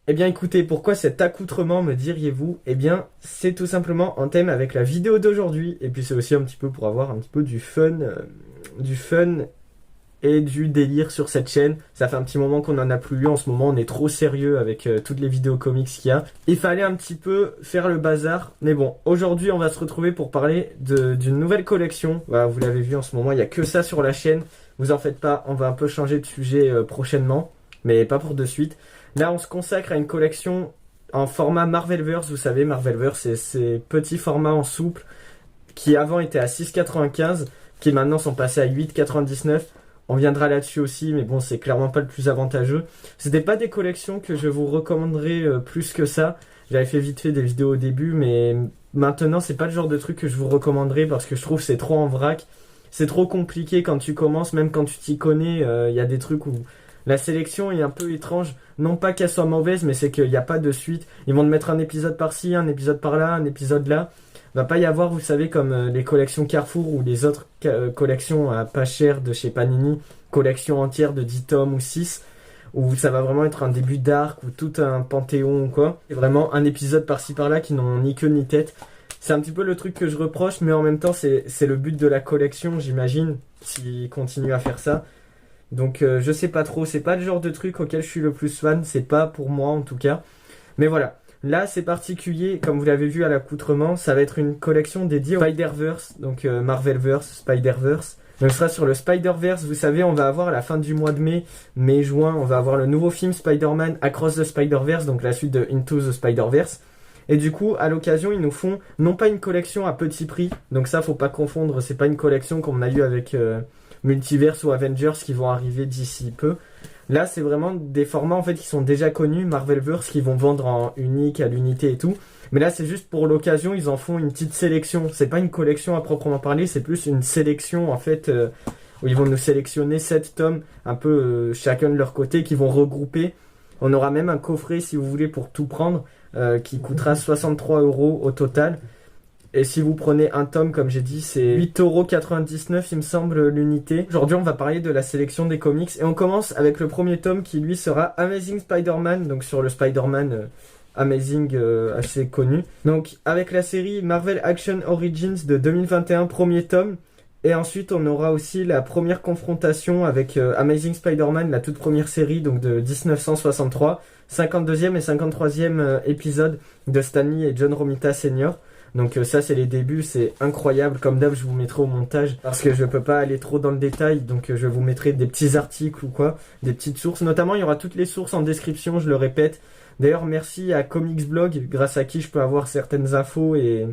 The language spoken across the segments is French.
Eh bien écoutez, pourquoi cet accoutrement me diriez-vous? Eh bien c'est tout simplement en thème avec la vidéo d'aujourd'hui. Et puis c'est aussi un petit peu pour avoir un petit peu du fun et du délire sur cette chaîne. Ça fait un petit moment qu'on en a plus eu. En ce moment on est trop sérieux avec toutes les vidéos comics qu'il y a. Il fallait un petit peu faire le bazar. Mais bon, aujourd'hui on va se retrouver pour parler d'une nouvelle collection. Voilà, vous l'avez vu en ce moment, il n'y a que ça sur la chaîne. Vous en faites pas, on va un peu changer de sujet prochainement. Mais pas pour de suite. Là, on se consacre à une collection en format Marvelverse. Vous savez, Marvelverse, c'est ces petits formats en souple qui avant étaient à 6,95, qui maintenant sont passés à 8,99. On viendra là-dessus aussi, mais bon, c'est clairement pas le plus avantageux. C'était pas des collections que je vous recommanderais plus que ça. J'avais fait vite fait des vidéos au début, mais maintenant, c'est pas le genre de truc que je vous recommanderais parce que je trouve que c'est trop en vrac. C'est trop compliqué quand tu commences, même quand tu t'y connais. Il y a des trucs où la sélection est un peu étrange. Non pas qu'elle soit mauvaise, mais c'est qu'il n'y a pas de suite. Ils vont te mettre un épisode par-ci, un épisode par-là, un épisode là. Va pas y avoir, vous savez, comme les collections Carrefour ou les autres collections à pas cher de chez Panini, collection entière de 10 tomes ou 6, où ça va vraiment être un début d'arc ou tout un panthéon ou quoi. C'est vraiment un épisode par-ci par-là qui n'ont ni queue ni tête. C'est un petit peu le truc que je reproche, mais en même temps, c'est le but de la collection, j'imagine, s'ils continuent à faire ça. Donc je sais pas trop, c'est pas le genre de truc auquel je suis le plus fan, c'est pas pour moi en tout cas. Mais voilà, là c'est particulier, comme vous l'avez vu à l'accoutrement, ça va être une collection dédiée au Spider-Verse, donc Marvelverse, Spider-Verse. Donc ce sera sur le Spider-Verse, vous savez, on va avoir à la fin du mois de mai-juin, on va avoir le nouveau film Spider-Man Across the Spider-Verse, donc la suite de Into the Spider-Verse. Et du coup, à l'occasion, ils nous font non pas une collection à petit prix, donc ça faut pas confondre, c'est pas une collection comme on a eu avec Multiverse ou Avengers qui vont arriver d'ici peu. Là, c'est vraiment des formats en fait qui sont déjà connus, Marvelverse, qui vont vendre en unique, à l'unité et tout. Mais là, c'est juste pour l'occasion, ils en font une petite sélection. C'est pas une collection à proprement parler, c'est plus une sélection en fait où ils vont nous sélectionner 7 tomes, un peu chacun de leur côté, qui vont regrouper. On aura même un coffret si vous voulez pour tout prendre, qui coûtera 63 € au total. Et si vous prenez un tome, comme j'ai dit, c'est 8,99 € il me semble l'unité. Aujourd'hui, on va parler de la sélection des comics. Et on commence avec le premier tome qui, lui, sera Amazing Spider-Man. Donc sur le Spider-Man Amazing assez connu. Donc avec la série Marvel Action Origins de 2021, premier tome. Et ensuite, on aura aussi la première confrontation avec Amazing Spider-Man, la toute première série donc de 1963. 52e et 53e épisode de Stan Lee et John Romita Sr. Donc ça c'est les débuts, c'est incroyable. Comme d'hab je vous mettrai au montage parce que je peux pas aller trop dans le détail. Donc je vous mettrai des petits articles ou quoi, des petites sources. Notamment il y aura toutes les sources en description, je le répète. D'ailleurs merci à Comics Blog, grâce à qui je peux avoir certaines infos et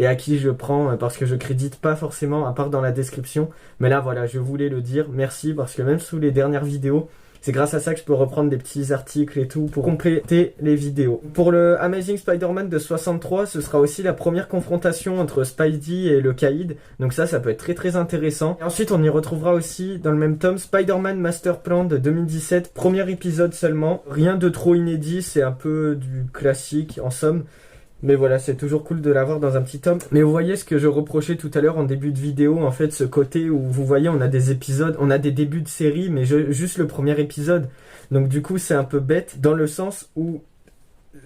à qui je prends parce que je crédite pas forcément à part dans la description. Mais là voilà, je voulais le dire, merci parce que même sous les dernières vidéos, c'est grâce à ça que je peux reprendre des petits articles et tout pour compléter les vidéos. Pour le Amazing Spider-Man de 63, ce sera aussi la première confrontation entre Spidey et le Caïd. Donc ça peut être très très intéressant. Et ensuite, on y retrouvera aussi dans le même tome Spider-Man Master Plan de 2017. Premier épisode seulement. Rien de trop inédit, c'est un peu du classique en somme. Mais voilà, c'est toujours cool de l'avoir dans un petit tome. Mais vous voyez ce que je reprochais tout à l'heure en début de vidéo, en fait, ce côté où vous voyez, on a des épisodes, on a des débuts de série, mais juste le premier épisode. Donc du coup, c'est un peu bête, dans le sens où,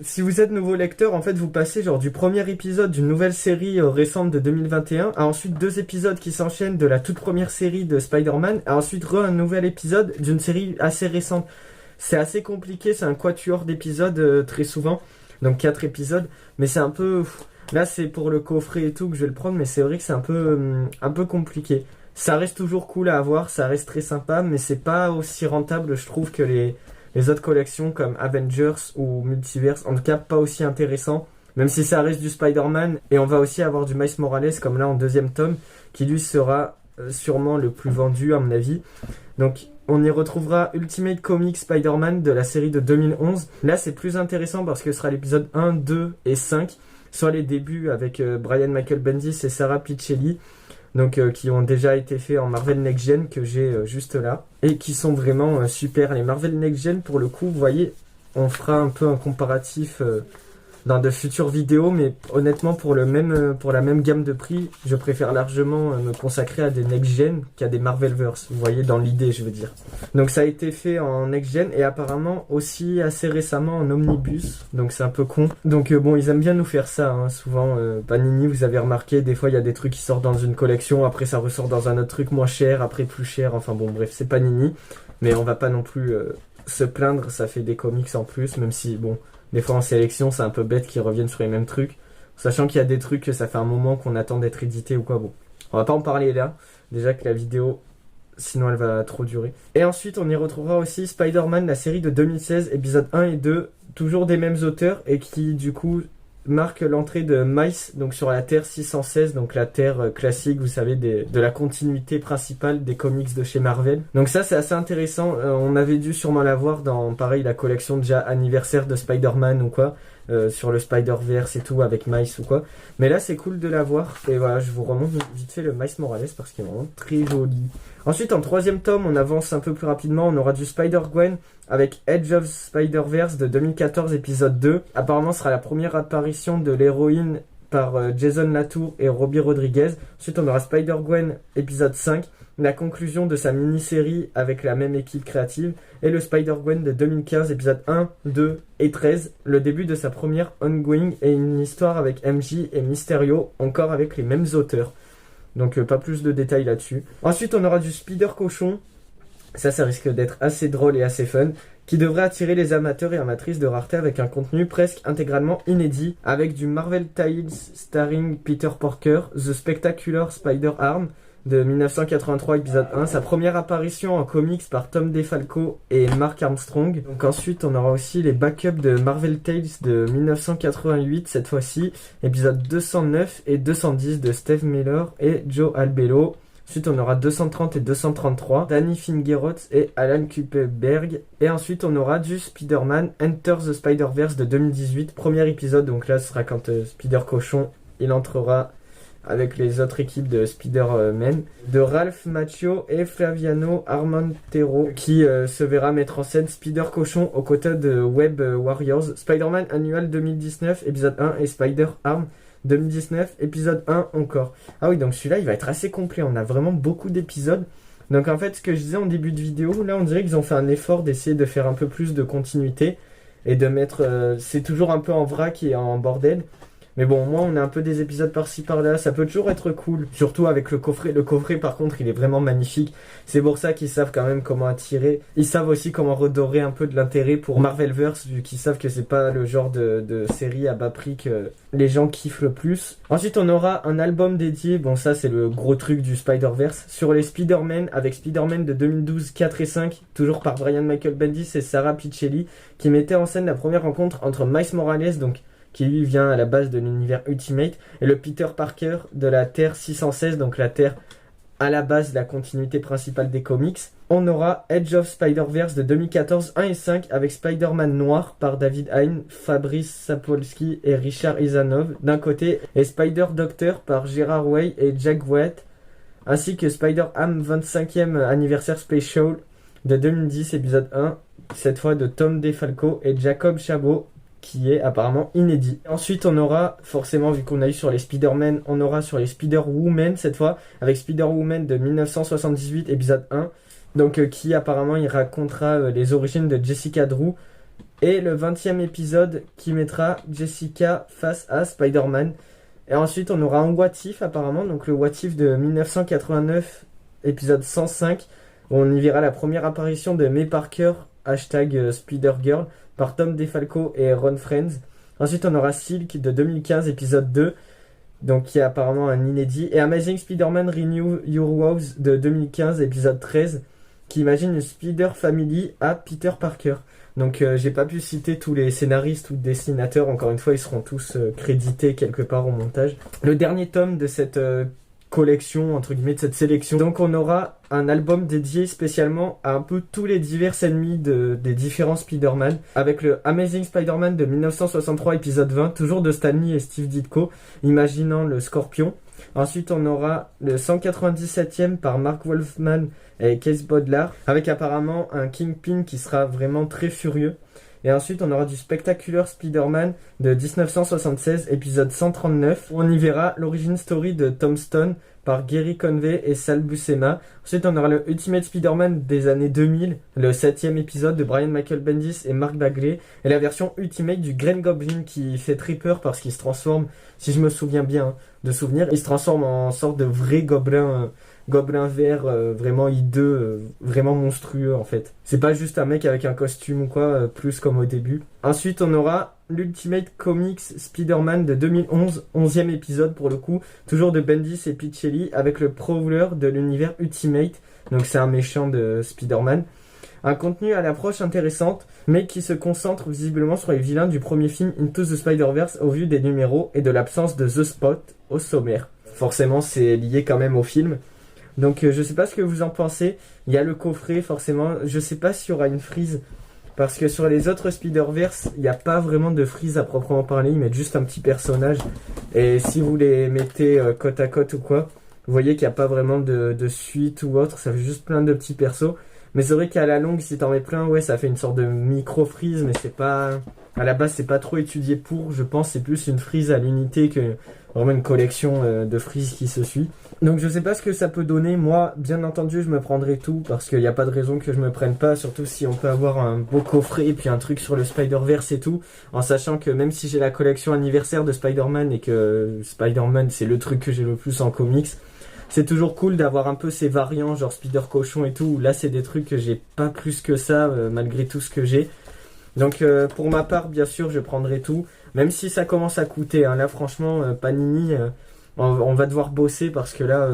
si vous êtes nouveau lecteur, en fait, vous passez genre du premier épisode d'une nouvelle série récente de 2021, à ensuite 2 épisodes qui s'enchaînent de la toute première série de Spider-Man, à ensuite un nouvel épisode d'une série assez récente. C'est assez compliqué, c'est un quatuor d'épisodes très souvent. Donc 4 épisodes, mais c'est un peu... Là c'est pour le coffret et tout que je vais le prendre, mais c'est vrai que c'est un peu compliqué. Ça reste toujours cool à avoir, ça reste très sympa, mais c'est pas aussi rentable je trouve que les autres collections comme Avengers ou Multiverse, en tout cas pas aussi intéressant, même si ça reste du Spider-Man, et on va aussi avoir du Miles Morales comme là en deuxième tome, qui lui sera sûrement le plus vendu à mon avis. Donc on y retrouvera Ultimate Comics Spider-Man de la série de 2011. Là, c'est plus intéressant parce que ce sera l'épisode 1, 2 et 5, soit les débuts avec Brian Michael Bendis et Sarah Pichelli, donc qui ont déjà été faits en Marvel Next Gen que j'ai juste là, et qui sont vraiment super. Les Marvel Next Gen, pour le coup, vous voyez, on fera un peu un comparatif dans de futures vidéos, mais honnêtement pour la même gamme de prix, je préfère largement me consacrer à des next-gen qu'à des Marvelverse, vous voyez, dans l'idée je veux dire. Donc ça a été fait en next-gen et apparemment aussi assez récemment en omnibus, donc c'est un peu con. Donc bon, ils aiment bien nous faire ça, hein. Souvent Panini, vous avez remarqué, des fois il y a des trucs qui sortent dans une collection, après ça ressort dans un autre truc moins cher, après plus cher, enfin bon bref, c'est Panini, mais on va pas non plus se plaindre, ça fait des comics en plus, même si bon, des fois en sélection c'est un peu bête qu'ils reviennent sur les mêmes trucs, sachant qu'il y a des trucs que ça fait un moment qu'on attend d'être édité ou quoi, bon. On va pas en parler là, déjà que la vidéo, sinon elle va trop durer. Et ensuite on y retrouvera aussi Spider-Man, la série de 2016, épisodes 1 et 2, toujours des mêmes auteurs, et qui du coup marque l'entrée de Miles, donc sur la Terre 616, donc la Terre classique, vous savez, de la continuité principale des comics de chez Marvel. Donc ça c'est assez intéressant, on avait dû sûrement la voir dans, pareil, la collection déjà anniversaire de Spider-Man ou quoi, sur le Spider-Verse et tout, avec Miles ou quoi. Mais là c'est cool de la voir, et voilà, je vous remonte vite fait le Miles Morales parce qu'il est vraiment très joli. Ensuite en troisième tome, on avance un peu plus rapidement, on aura du Spider-Gwen avec Edge of Spider-Verse de 2014 épisode 2. Apparemment ce sera la première apparition de l'héroïne par Jason Latour et Robbie Rodriguez. Ensuite on aura Spider-Gwen épisode 5, la conclusion de sa mini-série avec la même équipe créative, et le Spider-Gwen de 2015 épisode 1, 2 et 13, le début de sa première ongoing et une histoire avec MJ et Mysterio, encore avec les mêmes auteurs. Donc pas plus de détails là-dessus. Ensuite on aura du Spider-Cochon, ça risque d'être assez drôle et assez fun, qui devrait attirer les amateurs et amatrices de rareté avec un contenu presque intégralement inédit, avec du Marvel Tales starring Peter Parker, The Spectacular Spider-Arm de 1983 épisode 1, sa première apparition en comics par Tom DeFalco et Mark Armstrong. Donc ensuite on aura aussi les backups de Marvel Tales de 1988 cette fois-ci, épisode 209 et 210 de Steve Miller et Joe Albello. Ensuite on aura 230 et 233, Danny Fingeroth et Alan Kupperberg. Et ensuite on aura du Spider-Man Enter the Spider-Verse de 2018, premier épisode, donc là ce sera quand Spider-Cochon il entrera avec les autres équipes de Spider-Man, de Ralph Macchio et Flaviano Armentero, qui se verra mettre en scène Spider-Cochon aux côtés de Web Warriors, Spider-Man Annual 2019, épisode 1 et Spider-Arm 2019, épisode 1 encore. Ah oui, donc celui-là il va être assez complet, on a vraiment beaucoup d'épisodes. Donc en fait ce que je disais en début de vidéo, là on dirait qu'ils ont fait un effort d'essayer de faire un peu plus de continuité et de mettre... c'est toujours un peu en vrac et en bordel. Mais bon, au moins on a un peu des épisodes par-ci par-là, ça peut toujours être cool. Surtout avec le coffret. Le coffret par contre il est vraiment magnifique. C'est pour ça qu'ils savent quand même comment attirer. Ils savent aussi comment redorer un peu de l'intérêt pour Marvelverse, vu qu'ils savent que c'est pas le genre de série à bas prix que les gens kiffent le plus. Ensuite on aura un album dédié, bon ça c'est le gros truc du Spider-Verse, sur les Spider-Man, avec Spider-Man de 2012, 4 et 5, toujours par Brian Michael Bendis et Sarah Pichelli, qui mettait en scène la première rencontre entre Miles Morales, donc qui lui vient à la base de l'univers Ultimate, et le Peter Parker de la Terre 616, donc la Terre à la base de la continuité principale des comics. On aura Edge of Spider-Verse de 2014, 1 et 5, avec Spider-Man Noir par David Hein, Fabrice Sapolsky et Richard Isanov d'un côté, et Spider-Doctor par Gerard Way et Jack Wyatt, ainsi que Spider-Ham 25e anniversaire Special de 2010, épisode 1, cette fois de Tom DeFalco et Jacob Chabot, qui est apparemment inédit. Ensuite on aura, forcément vu qu'on a eu sur les Spider-Man, on aura sur les Spider-Woman cette fois, avec Spider-Woman de 1978, épisode 1, donc qui apparemment il racontera les origines de Jessica Drew, et le 20e épisode qui mettra Jessica face à Spider-Man. Et ensuite on aura un What If apparemment, donc le What If de 1989, épisode 105, où on y verra la première apparition de May Parker, hashtag Spider-Girl, par Tom DeFalco et Ron Friends. Ensuite on aura Silk de 2015 épisode 2, donc qui est apparemment un inédit, et Amazing Spider-Man Renew Your Woes de 2015 épisode 13, qui imagine une Spider Family à Peter Parker. Donc j'ai pas pu citer tous les scénaristes ou dessinateurs, encore une fois ils seront tous crédités quelque part au montage. Le dernier tome de cette collection, entre guillemets, de cette sélection. Donc on aura un album dédié spécialement à un peu tous les divers ennemis des différents Spider-Man, avec le Amazing Spider-Man de 1963 épisode 20, toujours de Stan Lee et Steve Ditko, imaginant le Scorpion. Ensuite on aura le 197e par Mark Wolfman et Case Bodlar, avec apparemment un Kingpin qui sera vraiment très furieux. Et ensuite, on aura du Spectacular Spider-Man de 1976, épisode 139. On y verra l'origin story de Tom Stone par Gary Conway et Sal Buscema. Ensuite, on aura le Ultimate Spider-Man des années 2000, le 7e épisode de Brian Michael Bendis et Mark Bagley. Et la version Ultimate du Green Goblin qui fait très peur parce qu'il se transforme, si je me souviens bien de souvenir, il se transforme en sorte de vrai gobelin. Gobelin vert vraiment hideux, vraiment monstrueux en fait. C'est pas juste un mec avec un costume ou quoi, plus comme au début. Ensuite on aura l'Ultimate Comics Spider-Man de 2011, 11e épisode pour le coup, toujours de Bendis et Pichelli avec le Prowler de l'univers Ultimate, donc c'est un méchant de Spider-Man. Un contenu à l'approche intéressante, mais qui se concentre visiblement sur les vilains du premier film Into the Spider-Verse au vu des numéros et de l'absence de The Spot au sommaire. Forcément c'est lié quand même au film. Donc je sais pas ce que vous en pensez. Il y a le coffret forcément. Je sais pas s'il y aura une frise. Parce que sur les autres Spider-Verse, il n'y a pas vraiment de frise à proprement parler. Ils mettent juste un petit personnage. Et si vous les mettez côte à côte ou quoi, vous voyez qu'il n'y a pas vraiment de suite ou autre. Ça fait juste plein de petits persos. Mais c'est vrai qu'à la longue, si t'en mets plein, ouais, ça fait une sorte de micro-frise. Mais c'est pas... À la base, c'est pas trop étudié pour. Je pense c'est plus une frise à l'unité que vraiment une collection de frises qui se suit. Donc je sais pas ce que ça peut donner. Moi, bien entendu, je me prendrai tout parce qu'il n'y a pas de raison que je me prenne pas. Surtout si on peut avoir un beau coffret et puis un truc sur le Spider-Verse et tout. En sachant que même si j'ai la collection anniversaire de Spider-Man et que Spider-Man c'est le truc que j'ai le plus en comics, c'est toujours cool d'avoir un peu ces variants genre Spider-Cochon et tout. Là c'est des trucs que j'ai pas plus que ça malgré tout ce que j'ai. Donc pour ma part, bien sûr, je prendrai tout. Même si ça commence à coûter. Hein. Là franchement, Panini... on va devoir bosser parce que là,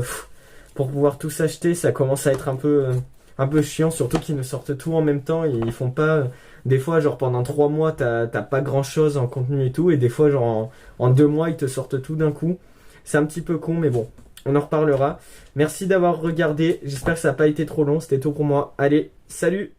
pour pouvoir tout s'acheter, ça commence à être un peu chiant, surtout qu'ils nous sortent tout en même temps et ils font pas... des fois, genre pendant 3 mois, t'as pas grand chose en contenu et tout, et des fois, genre en 2 mois, ils te sortent tout d'un coup. C'est un petit peu con, mais bon, on en reparlera. Merci d'avoir regardé, j'espère que ça n'a pas été trop long, c'était tout pour moi. Allez, salut!